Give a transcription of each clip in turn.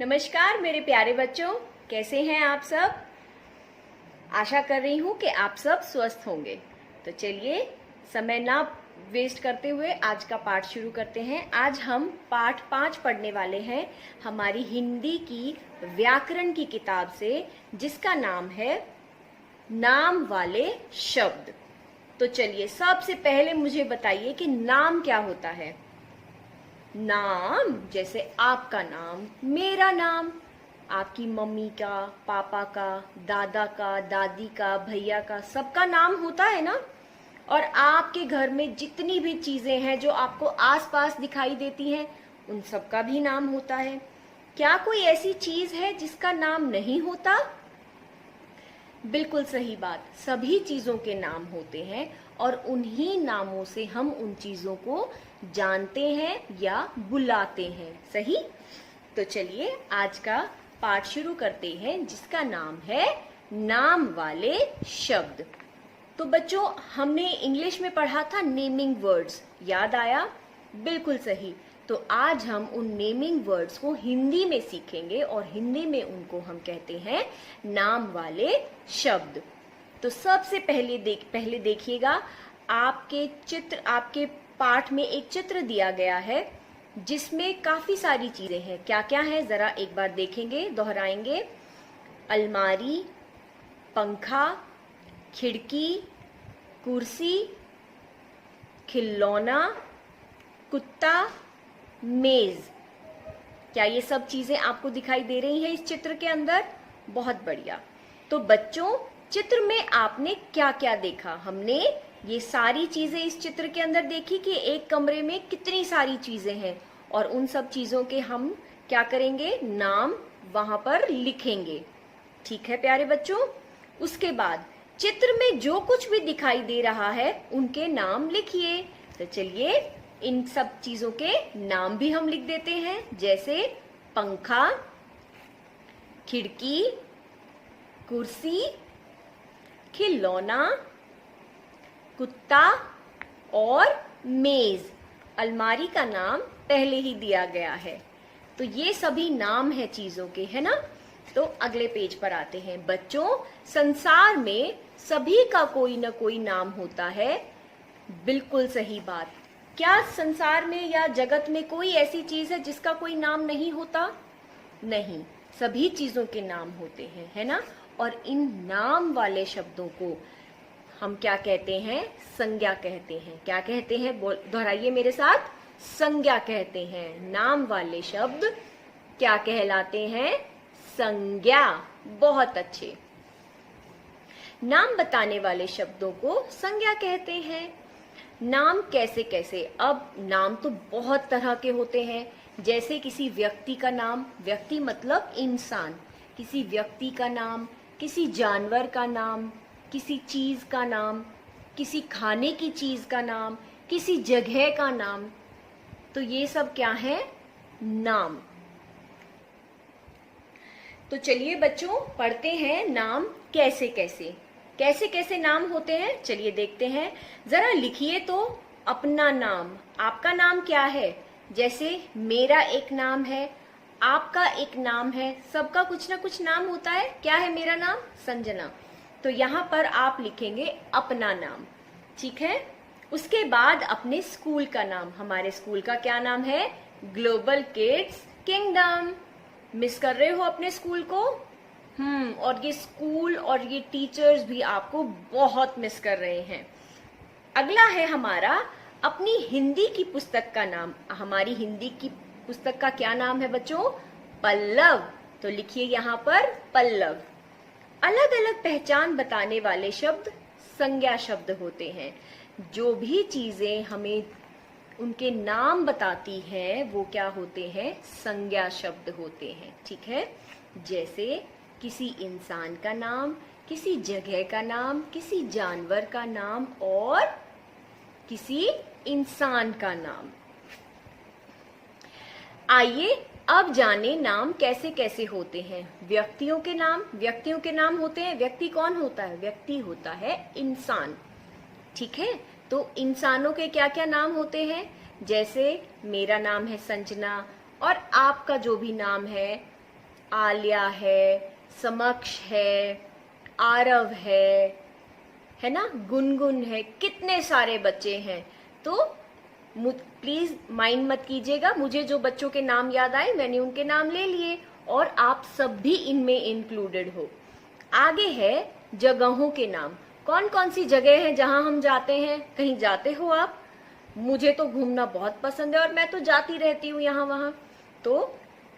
नमस्कार मेरे प्यारे बच्चों, कैसे हैं आप सब। आशा कर रही हूँ कि आप सब स्वस्थ होंगे। तो चलिए समय ना वेस्ट करते हुए आज का पाठ शुरू करते हैं। आज हम पाठ 5 पढ़ने वाले हैं हमारी हिंदी की व्याकरण की किताब से, जिसका नाम है नाम वाले शब्द। तो चलिए सबसे पहले मुझे बताइए कि नाम क्या होता है। नाम जैसे आपका नाम, मेरा नाम, आपकी मम्मी का, पापा का, दादा का, दादी का, भैया का, सबका नाम होता है ना। और आपके घर में जितनी भी चीजें हैं जो आपको आसपास दिखाई देती हैं, उन सबका भी नाम होता है। क्या कोई ऐसी चीज है जिसका नाम नहीं होता? बिल्कुल सही बात, सभी चीजों के नाम होते हैं और उन्हीं नामों से हम उन चीजों को जानते हैं या बुलाते हैं। सही। तो चलिए आज का पाठ शुरू करते हैं, जिसका नाम है नाम वाले शब्द। तो बच्चों, हमने इंग्लिश में पढ़ा था नेमिंग वर्ड्स, याद आया? बिल्कुल सही। तो आज हम उन नेमिंग वर्ड्स को हिंदी में सीखेंगे और हिंदी में उनको हम कहते हैं नाम वाले शब्द। तो सबसे पहले देखिएगा, आपके पाठ में एक चित्र दिया गया है जिसमें काफी सारी चीजें हैं। क्या क्या है जरा एक बार देखेंगे, दोहराएंगे। अलमारी, पंखा, खिड़की, कुर्सी, खिलौना, कुत्ता, मेज। क्या ये सब चीजें आपको दिखाई दे रही हैं इस चित्र के अंदर? बहुत बढ़िया। तो बच्चों, चित्र में आपने क्या क्या देखा? हमने ये सारी चीजें इस चित्र के अंदर देखी कि एक कमरे में कितनी सारी चीजें हैं और उन सब चीजों के हम क्या करेंगे, नाम वहां पर लिखेंगे। ठीक है प्यारे बच्चों। उसके बाद चित्र में जो कुछ भी दिखाई दे रहा है उनके नाम लिखिए। तो चलिए इन सब चीजों के नाम भी हम लिख देते हैं, जैसे पंखा, खिड़की, कुर्सी, खिलौना, कुत्ता और मेज। अलमारी का नाम पहले ही दिया गया है। तो ये सभी नाम है चीजों के, है ना। तो अगले पेज पर आते हैं। बच्चों, संसार में सभी का कोई ना कोई नाम होता है। बिल्कुल सही बात। क्या संसार में या जगत में कोई ऐसी चीज है जिसका कोई नाम नहीं होता? नहीं, सभी चीजों के नाम होते हैं, है ना। और इन नाम वाले शब्दों को हम क्या कहते हैं? संज्ञा कहते हैं। क्या कहते हैं? दोहराइए मेरे साथ। संज्ञा कहते हैं। नाम वाले शब्द क्या कहलाते हैं? संज्ञा। बहुत अच्छे। नाम बताने वाले शब्दों को संज्ञा कहते हैं। नाम कैसे कैसे? अब नाम तो बहुत तरह के होते हैं। जैसे किसी व्यक्ति का नाम, व्यक्ति मतलब इंसान, किसी व्यक्ति का नाम, किसी जानवर का नाम, किसी चीज का नाम, किसी खाने की चीज का नाम, किसी जगह का नाम। तो ये सब क्या है? नाम। तो चलिए बच्चों पढ़ते हैं नाम कैसे कैसे। कैसे कैसे नाम होते हैं, चलिए देखते हैं। जरा लिखिए तो अपना नाम। आपका नाम क्या है? जैसे मेरा एक नाम है, आपका एक नाम है, सबका कुछ ना कुछ नाम होता है। क्या है मेरा नाम? संजना। तो यहाँ पर आप लिखेंगे अपना नाम। ठीक है। उसके बाद अपने स्कूल का नाम। हमारे स्कूल का क्या नाम है? Global kids kingdom. मिस कर रहे हो अपने स्कूल को? और ये स्कूल और ये टीचर्स भी आपको बहुत मिस कर रहे हैं। अगला है हमारा अपनी हिंदी की पुस्तक का नाम। हमारी हिंदी की पुस्तक का क्या नाम है बच्चों? पल्लव। तो लिखिए यहाँ पर पल्लव। अलग अलग पहचान बताने वाले शब्द संज्ञा शब्द होते हैं। जो भी चीजें हमें उनके नाम बताती हैं वो क्या होते हैं? संज्ञा शब्द होते हैं। ठीक है। जैसे किसी इंसान का नाम, किसी जगह का नाम, किसी जानवर का नाम और किसी इंसान का नाम। आइए अब जाने नाम कैसे कैसे होते हैं। व्यक्तियों के नाम। व्यक्तियों के नाम होते हैं। व्यक्ति कौन होता है? व्यक्ति होता है इंसान। ठीक है। तो इंसानों के क्या क्या नाम होते हैं? जैसे मेरा नाम है संजना और आपका जो भी नाम है आलिया है, समक्ष है, आरव है ना, गुनगुन है, कितने सारे बच्चे हैं। तो प्लीज माइंड मत कीजिएगा, मुझे जो बच्चों के नाम याद आए मैंने उनके नाम ले लिए और आप सब भी इनमें इंक्लूडेड हो। आगे है जगहों के नाम। कौन कौन सी जगह है जहां हम जाते हैं? कहीं जाते हो आप? मुझे तो घूमना बहुत पसंद है और मैं तो जाती रहती हूँ यहाँ वहां। तो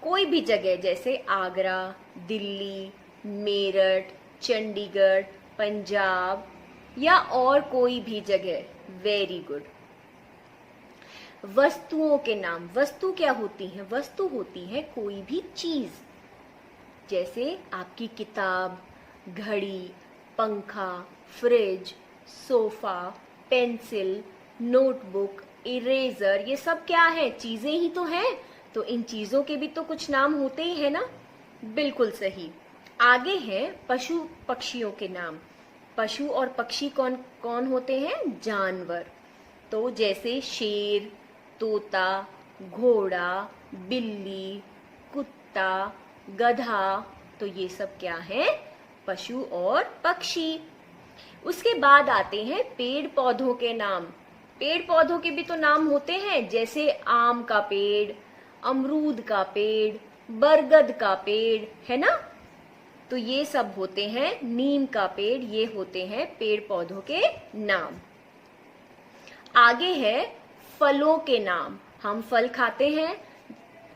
कोई भी जगह जैसे आगरा, दिल्ली, मेरठ, चंडीगढ़, पंजाब या और कोई भी जगह, वेरी गुड। वस्तुओं के नाम। वस्तु क्या होती है? वस्तु होती है कोई भी चीज, जैसे आपकी किताब, घड़ी, पंखा, fridge, sofa, pencil, notebook, eraser, ये सब क्या है? चीजें ही तो हैं। तो इन चीजों के भी तो कुछ नाम होते ही है ना। बिल्कुल सही। आगे है पशु पक्षियों के नाम। पशु और पक्षी कौन कौन होते हैं? जानवर। तो जैसे शेर, तोता, घोड़ा, बिल्ली, कुत्ता, गधा, तो ये सब क्या है? पशु और पक्षी। उसके बाद आते हैं पेड़ पौधों के नाम। पेड़ पौधों के भी तो नाम होते हैं, जैसे आम का पेड़, अमरूद का पेड़, बरगद का पेड़, है ना। तो ये सब होते हैं, नीम का पेड़, ये होते हैं पेड़ पौधों के नाम। आगे है फलों के नाम। हम फल खाते हैं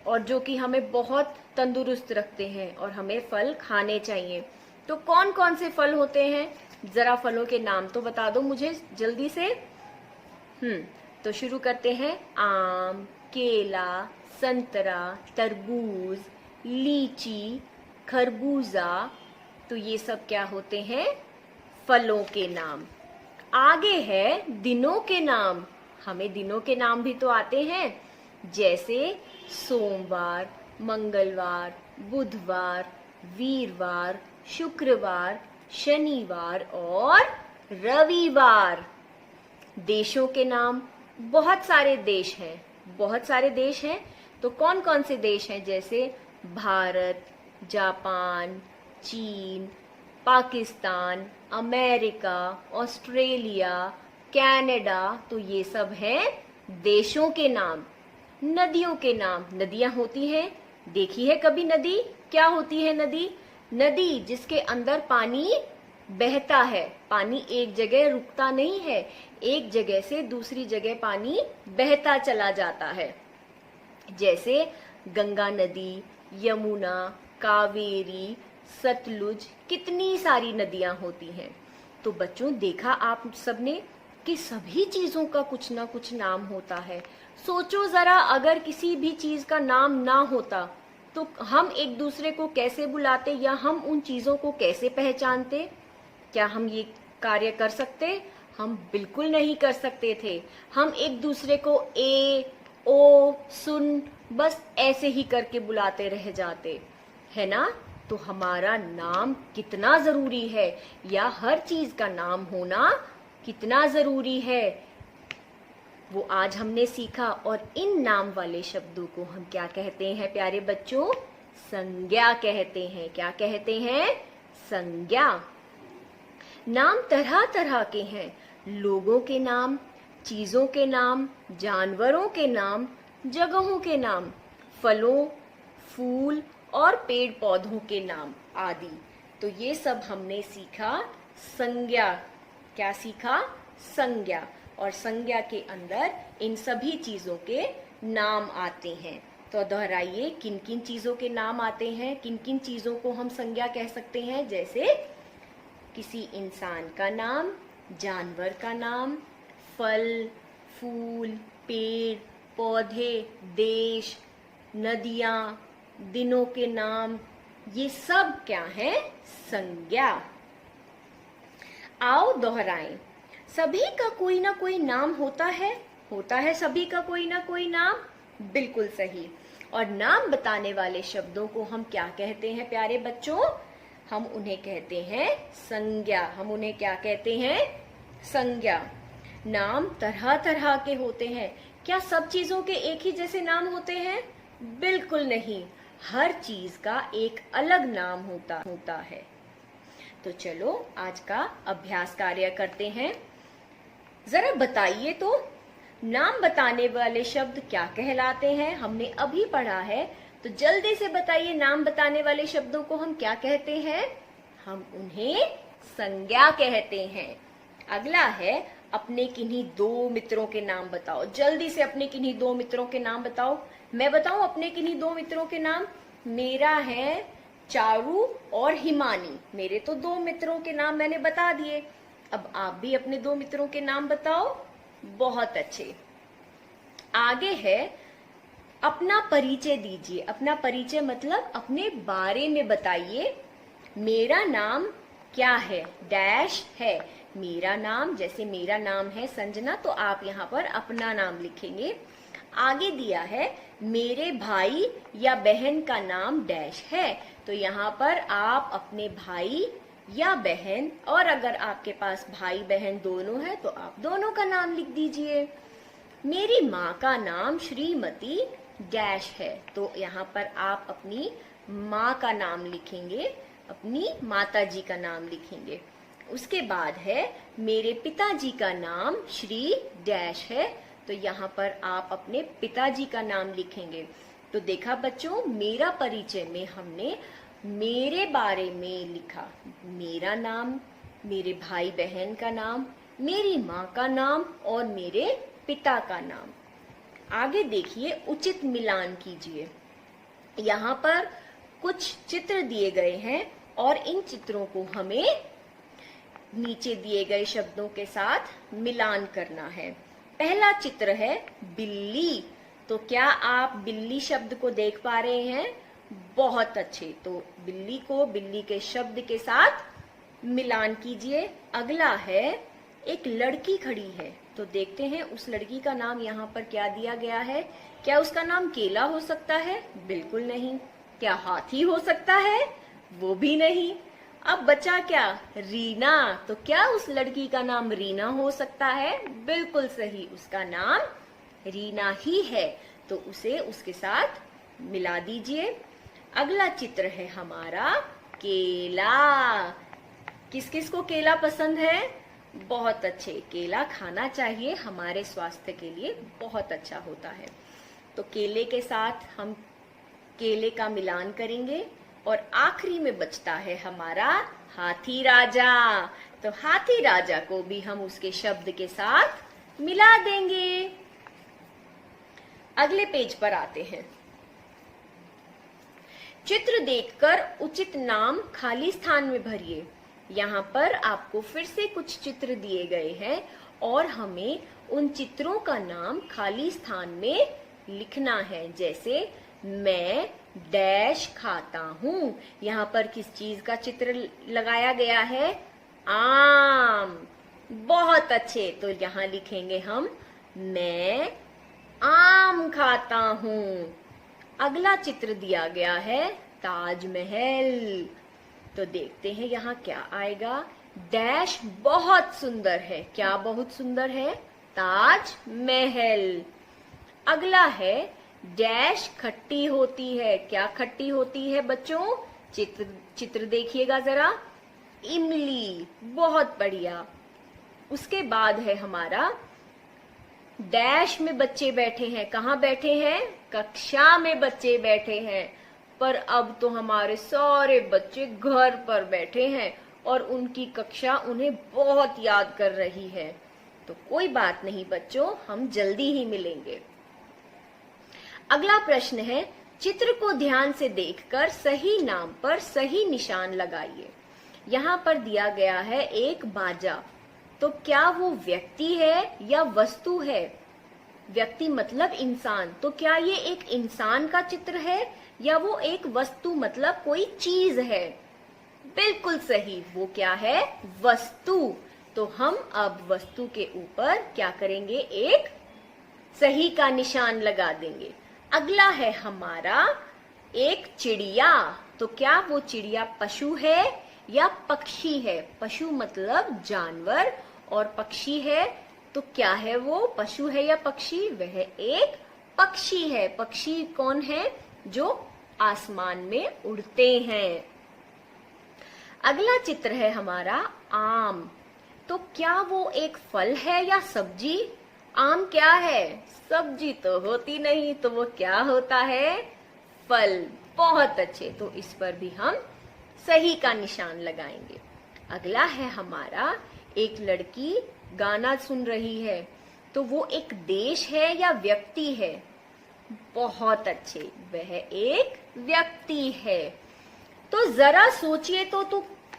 और जो कि हमें बहुत तंदुरुस्त रखते हैं और हमें फल खाने चाहिए। तो कौन कौन से फल होते हैं? जरा फलों के नाम तो बता दो मुझे जल्दी से। तो शुरू करते हैं। आम, केला, संतरा, तरबूज, लीची, खरबूजा, तो ये सब क्या होते हैं? फलों के नाम। आगे है दिनों के नाम। हमें दिनों के नाम भी तो आते हैं, जैसे सोमवार, मंगलवार, बुधवार, वीरवार, शुक्रवार, शनिवार और रविवार। देशों के नाम। बहुत सारे देश हैं, बहुत सारे देश हैं। तो कौन कौन से देश हैं? जैसे भारत, जापान, चीन, पाकिस्तान, अमेरिका, ऑस्ट्रेलिया, कनाडा, तो ये सब हैं देशों के नाम। नदियों के नाम। नदियां होती हैं, देखी है कभी नदी? क्या होती है नदी? नदी जिसके अंदर पानी बहता है। पानी एक जगह रुकता नहीं है, एक जगह से दूसरी जगह पानी बहता चला जाता है। जैसे गंगा नदी, यमुना, कावेरी, सतलुज, कितनी सारी नदियां होती हैं। तो बच्चों, देखा आप सबने कि सभी चीजों का कुछ ना कुछ नाम होता है। सोचो जरा, अगर किसी भी चीज का नाम ना होता तो हम एक दूसरे को कैसे बुलाते या हम उन चीजों को कैसे पहचानते? क्या हम ये कार्य कर सकते? हम बिल्कुल नहीं कर सकते थे। हम एक दूसरे को ए, ओ, सुन, बस ऐसे ही करके बुलाते रह जाते, है ना। तो हमारा नाम कितना जरूरी है, या हर चीज का नाम होना कितना जरूरी है, वो आज हमने सीखा। और इन नाम वाले शब्दों को हम क्या कहते हैं प्यारे बच्चों? संज्ञा कहते हैं। क्या कहते हैं? संज्ञा। नाम तरह तरह के हैं। लोगों के नाम, चीजों के नाम, जानवरों के नाम, जगहों के नाम, फलों, फूल और पेड़ पौधों के नाम आदि। तो ये सब हमने सीखा संज्ञा। क्या सीखा? संज्ञा। और संज्ञा के अंदर इन सभी चीजों के नाम आते हैं। तो दोहराइए, किन किन चीजों के नाम आते हैं, किन किन चीजों को हम संज्ञा कह सकते हैं? जैसे किसी इंसान का नाम, जानवर का नाम, फल, फूल, पेड़, पौधे, देश, नदियां, दिनों के नाम, ये सब क्या है? संज्ञा। आओ दोहराएं। सभी का कोई ना कोई नाम होता है। होता है सभी का कोई ना कोई नाम। बिल्कुल सही। और नाम बताने वाले शब्दों को हम क्या कहते हैं प्यारे बच्चों? हम उन्हें कहते हैं संज्ञा। हम उन्हें क्या कहते हैं? संज्ञा। नाम तरह तरह के होते हैं। क्या सब चीजों के एक ही जैसे नाम होते हैं? बिल्कुल नहीं। हर चीज का एक अलग नाम होता है। तो चलो आज का अभ्यास कार्य करते हैं। जरा बताइए तो, नाम बताने वाले शब्द क्या कहलाते हैं? हमने अभी पढ़ा है, तो जल्दी से बताइए, नाम बताने वाले शब्दों को हम क्या कहते हैं? हम उन्हें संज्ञा कहते हैं। अगला है, अपने किन्हीं दो मित्रों के नाम बताओ। जल्दी से अपने किन्हीं दो मित्रों के नाम बताओ। मैं बताऊं अपने किन्हीं दो मित्रों के नाम? मेरा है चारू और हिमानी। मेरे तो दो मित्रों के नाम मैंने बता दिए। अब आप भी अपने दो मित्रों के नाम बताओ। बहुत अच्छे। आगे है, अपना परिचय दीजिए। अपना परिचय मतलब अपने बारे में बताइए। मेरा नाम क्या है? डैश है। मेरा नाम, जैसे मेरा नाम है संजना, तो आप यहाँ पर अपना नाम लिखेंगे। आगे दिया है, मेरे भाई या बहन का नाम डैश है, तो यहाँ पर आप अपने भाई या बहन, और अगर आपके पास भाई बहन दोनों है तो आप दोनों का नाम लिख दीजिए। मेरी माँ का नाम श्रीमती डैश है, तो यहाँ पर आप अपनी माँ का नाम लिखेंगे, अपनी माता जी का नाम लिखेंगे। उसके बाद है, मेरे पिताजी का नाम श्री डैश है, तो यहाँ पर आप अपने पिताजी का नाम लिखेंगे। तो देखा बच्चों, मेरा परिचय में हमने मेरे बारे में लिखा, मेरा नाम, मेरे भाई बहन का नाम, मेरी माँ का नाम और मेरे पिता का नाम। आगे देखिए, उचित मिलान कीजिए। यहाँ पर कुछ चित्र दिए गए हैं और इन चित्रों को हमें नीचे दिए गए शब्दों के साथ मिलान करना है। पहला चित्र है बिल्ली, तो क्या आप बिल्ली शब्द को देख पा रहे हैं? बहुत अच्छे। तो बिल्ली को बिल्ली के शब्द के साथ मिलान कीजिए। अगला है, एक लड़की खड़ी है, तो देखते हैं उस लड़की का नाम यहाँ पर क्या दिया गया है। क्या उसका नाम केला हो सकता है? बिल्कुल नहीं। क्या हाथी हो सकता है? वो भी नहीं। अब बचा क्या? रीना। तो क्या उस लड़की का नाम रीना हो सकता है? बिल्कुल सही, उसका नाम रीना ही है, तो उसे उसके साथ मिला दीजिए। अगला चित्र है हमारा केला। किस किस को केला पसंद है? बहुत अच्छे। केला खाना चाहिए, हमारे स्वास्थ्य के लिए बहुत अच्छा होता है। तो केले के साथ हम केले का मिलान करेंगे। और आखिरी में बचता है हमारा हाथी राजा, तो हाथी राजा को भी हम उसके शब्द के साथ मिला देंगे। अगले पेज पर आते हैं। चित्र देखकर उचित नाम खाली स्थान में भरिए। यहाँ पर आपको फिर से कुछ चित्र दिए गए हैं और हमें उन चित्रों का नाम खाली स्थान में लिखना है। जैसे मैं डैश खाता हूँ, यहाँ पर किस चीज का चित्र लगाया गया है? आम। बहुत अच्छे। तो यहाँ लिखेंगे हम, मैं आम खाता हूँ। अगला चित्र दिया गया है ताजमहल, तो देखते हैं यहाँ क्या आएगा। डैश बहुत सुंदर है। क्या बहुत सुंदर है? ताजमहल। अगला है डैश खट्टी होती है। क्या खट्टी होती है बच्चों? चित्र देखिएगा जरा। इमली। बहुत बढ़िया। उसके बाद है हमारा डैश में बच्चे बैठे हैं। कहाँ बैठे हैं? कक्षा में बच्चे बैठे हैं। पर अब तो हमारे सारे बच्चे घर पर बैठे हैं और उनकी कक्षा उन्हें बहुत याद कर रही है। तो कोई बात नहीं बच्चों, हम जल्दी ही मिलेंगे। अगला प्रश्न है, चित्र को ध्यान से देखकर सही नाम पर सही निशान लगाइए। यहाँ पर दिया गया है एक बाजा, तो क्या वो व्यक्ति है या वस्तु है? व्यक्ति मतलब इंसान, तो क्या ये एक इंसान का चित्र है या वो एक वस्तु मतलब कोई चीज है? बिल्कुल सही, वो क्या है? वस्तु। तो हम अब वस्तु के ऊपर क्या करेंगे? एक सही का निशान लगा देंगे। अगला है हमारा एक चिड़िया, तो क्या वो चिड़िया पशु है या पक्षी है? पशु मतलब जानवर और पक्षी है, तो क्या है वो? पशु है या पक्षी? वह एक पक्षी है। पक्षी कौन है? जो आसमान में उड़ते हैं। अगला चित्र है हमारा आम। तो क्या वो एक फल है या सब्जी? आम क्या है? सब्जी तो होती नहीं, तो वो क्या होता है? फल। बहुत अच्छे, तो इस पर भी हम सही का निशान लगाएंगे। अगला है हमारा, एक लड़की गाना सुन रही है। तो वो एक देश है या व्यक्ति है? बहुत अच्छे, वह एक व्यक्ति है। तो जरा सोचिए तो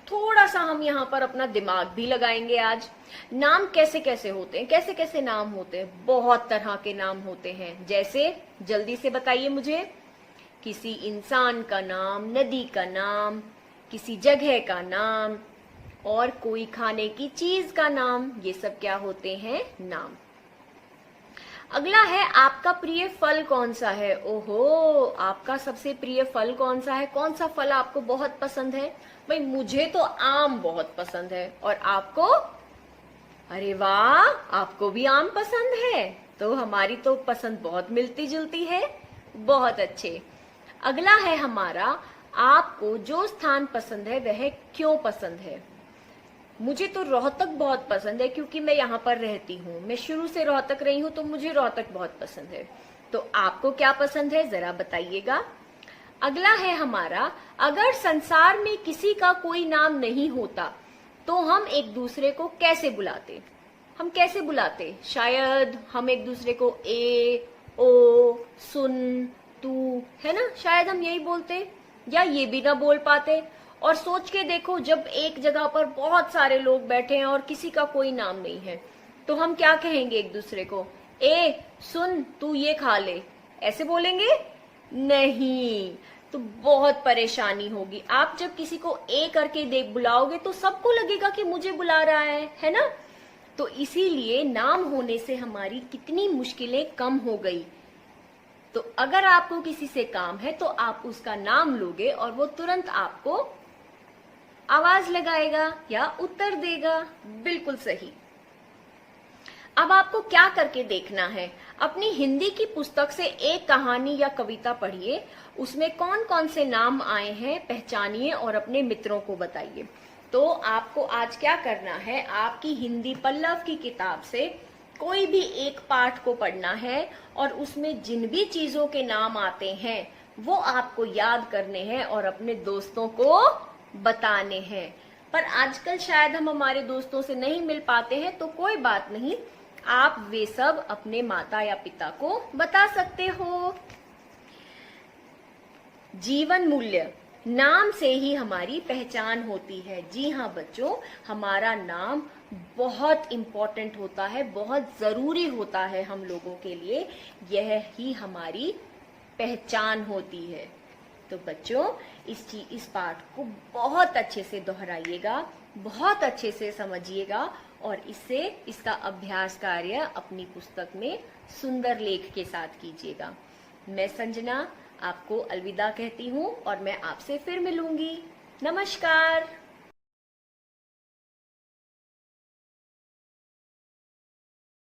थोड़ा सा हम यहाँ पर अपना दिमाग भी लगाएंगे आज। नाम कैसे कैसे होते हैं, कैसे कैसे नाम होते हैं? बहुत तरह के नाम होते हैं। जैसे, जल्दी से बताइए मुझे। किसी इंसान का नाम, नदी का नाम, किसी जगह का नाम, और कोई खाने की चीज का नाम, ये सब क्या होते हैं? नाम। अगला है, आपका प्रिय फल कौन सा है? ओहो, आपका सबसे प्रिय फल कौन सा है? कौन सा फल आपको बहुत पसंद है? भाई मुझे तो आम बहुत पसंद है, और आपको? अरे वाह, आपको भी आम पसंद है। तो हमारी तो पसंद बहुत मिलती जुलती है। बहुत अच्छे। अगला है हमारा, आपको जो स्थान पसंद है वह क्यों पसंद है? मुझे तो रोहतक बहुत पसंद है, क्योंकि मैं यहाँ पर रहती हूँ। मैं शुरू से रोहतक रही हूँ, तो मुझे रोहतक बहुत पसंद है। तो आपको क्या पसंद है, जरा बताइएगा। अगला है हमारा, अगर संसार में किसी का कोई नाम नहीं होता तो हम एक दूसरे को कैसे बुलाते? हम कैसे बुलाते? शायद हम एक दूसरे को ए, ओ, सुन, तू, है ना, शायद हम यही बोलते, या ये भी ना बोल पाते। और सोच के देखो, जब एक जगह पर बहुत सारे लोग बैठे हैं और किसी का कोई नाम नहीं है, तो हम क्या कहेंगे एक दूसरे को? ए सुन, तू ये खा ले, ऐसे बोलेंगे? नहीं, तो बहुत परेशानी होगी। आप जब किसी को ए करके देख बुलाओगे तो सबको लगेगा कि मुझे बुला रहा है ना? तो इसीलिए नाम होने से हमारी कितनी मुश्किलें कम हो गई। तो अगर आपको किसी से काम है तो आप उसका नाम लोगे और वो तुरंत आपको आवाज लगाएगा या उत्तर देगा। बिल्कुल सही। अब आपको क्या करके देखना है, अपनी हिंदी की पुस्तक से एक कहानी या कविता पढ़िए, उसमें कौन कौन से नाम आए हैं पहचानिए और अपने मित्रों को बताइए। तो आपको आज क्या करना है, आपकी हिंदी पल्लव की किताब से कोई भी एक पाठ को पढ़ना है और उसमें जिन भी चीजों के नाम आते हैं वो आपको याद करने हैं और अपने दोस्तों को बताने हैं। पर आजकल शायद हम हमारे दोस्तों से नहीं मिल पाते हैं, तो कोई बात नहीं, आप वे सब अपने माता या पिता को बता सकते हो। जीवन मूल्य, नाम से ही हमारी पहचान होती है। जी हाँ बच्चों, हमारा नाम बहुत इम्पोर्टेंट होता है, बहुत जरूरी होता है हम लोगों के लिए। यह ही हमारी पहचान होती है। तो बच्चों, इस पाठ को बहुत अच्छे से दोहराइएगा, बहुत अच्छे से समझिएगा और इसका अभ्यास कार्य अपनी पुस्तक में सुंदर लेख के साथ कीजिएगा। मैं संजना आपको अलविदा कहती हूँ और मैं आपसे फिर मिलूंगी। नमस्कार।